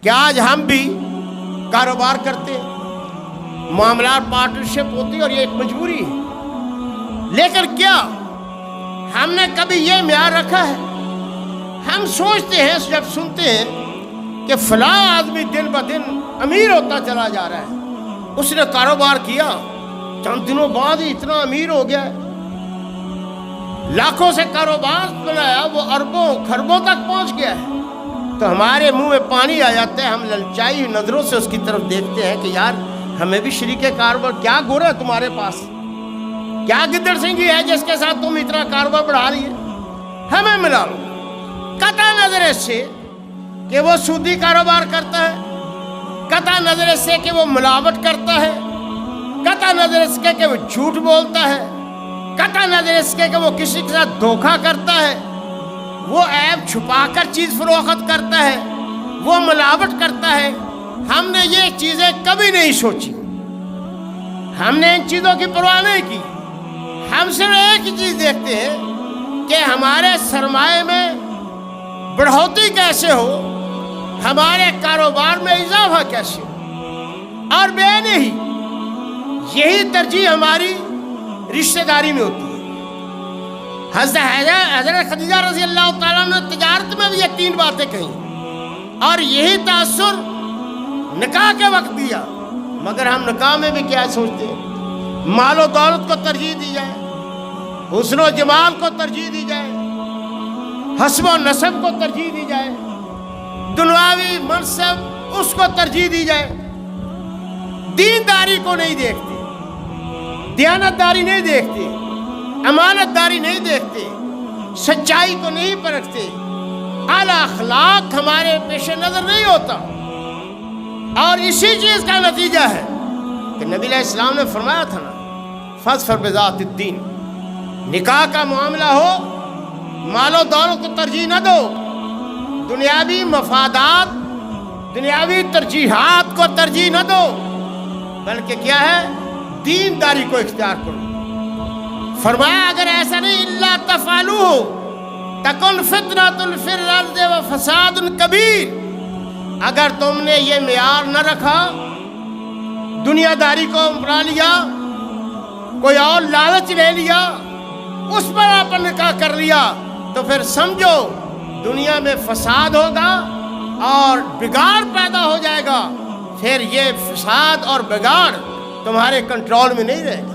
کہ آج ہم بھی کاروبار کرتے ہیں، معاملات پارٹنرشپ ہوتی ہے اور یہ ایک مجبوری ہے، لیکن کیا ہم نے کبھی یہ معیار رکھا ہے؟ ہم سوچتے ہیں جب سنتے ہیں کہ فلاں آدمی دن بہ دن امیر ہوتا چلا جا رہا ہے، اس نے کاروبار کیا، چند دنوں بعد ہی اتنا امیر ہو گیا ہے، لاکھوں سے کاروبار بنایا، وہ اربوں خربوں تک پہنچ گیا ہے، تو ہمارے منہ میں پانی آ جاتا ہے، ہم للچائی ہوئی نظروں سے اس کی طرف دیکھتے ہیں کہ یار ہمیں بھی شریک کاروبار، کیا گور ہے تمہارے پاس، کیا گدڑ سنگھی ہے جس کے ساتھ تم اتنا کاروبار بڑھا رہی ہے، ہمیں ملا لو۔ قطع نظر اس سے کہ وہ سودی کاروبار کرتا ہے، قطع نظر اس سے کہ وہ ملاوٹ کرتا ہے، قطع نظر اس کے کہ وہ جھوٹ بولتا ہے، قطع نظر اس کے کہ وہ کسی کے ساتھ دھوکہ کرتا ہے، وہ عیب چھپا کر چیز فروخت کرتا ہے، وہ ملاوٹ کرتا ہے۔ ہم نے یہ چیزیں کبھی نہیں سوچی، ہم نے ان چیزوں کی پرواہ نہیں کی، ہم صرف ایک ہی چیز دیکھتے ہیں کہ ہمارے سرمایہ میں بڑھوتی کیسے ہو، ہمارے کاروبار میں اضافہ کیسے ہو، اور بے نہیں یہی ترجیح ہماری رشتہ داری میں ہوتی ہے۔ حضرت خدیجہ رضی اللہ تعالیٰ نے تجارت میں بھی یہ 3 باتیں کہیں، اور یہی تاثر نکاح کے وقت دیا، مگر ہم نکاح میں بھی کیا سوچتے ہیں؟ مال و دولت کو ترجیح دی جائے، حسن و جمال کو ترجیح دی جائے، حسب و نسب کو ترجیح دی جائے، دنیاوی منصب اس کو ترجیح دی جائے، دینداری کو نہیں دیکھتے، دیانت داری نہیں دیکھتے، امانت داری نہیں دیکھتے، سچائی کو نہیں پرکھتے، اعلیٰ اخلاق ہمارے پیش نظر نہیں ہوتا۔ اور اسی چیز کا نتیجہ ہے کہ نبی علیہ السلام نے فرمایا تھا نا، فاظفر بذات الدین، نکاح کا معاملہ ہو مال و دولت کو ترجیح نہ دو، دنیاوی مفادات، دنیاوی ترجیحات کو ترجیح نہ دو، بلکہ کیا ہے؟ دینداری کو اختیار کرو۔ فرمایا اگر ایسا نہیں، الا تفعلوہ تکن فتنۃ فی الارض وفساد کبیر، اگر تم نے یہ معیار نہ رکھا، دنیا داری کو اپنا لیا، کوئی اور لالچ لے لیا، اس پر آپ نکاح کر لیا، تو پھر سمجھو دنیا میں فساد ہوگا اور بگاڑ پیدا ہو جائے گا، پھر یہ فساد اور بگاڑ تمہارے کنٹرول میں نہیں رہے گا۔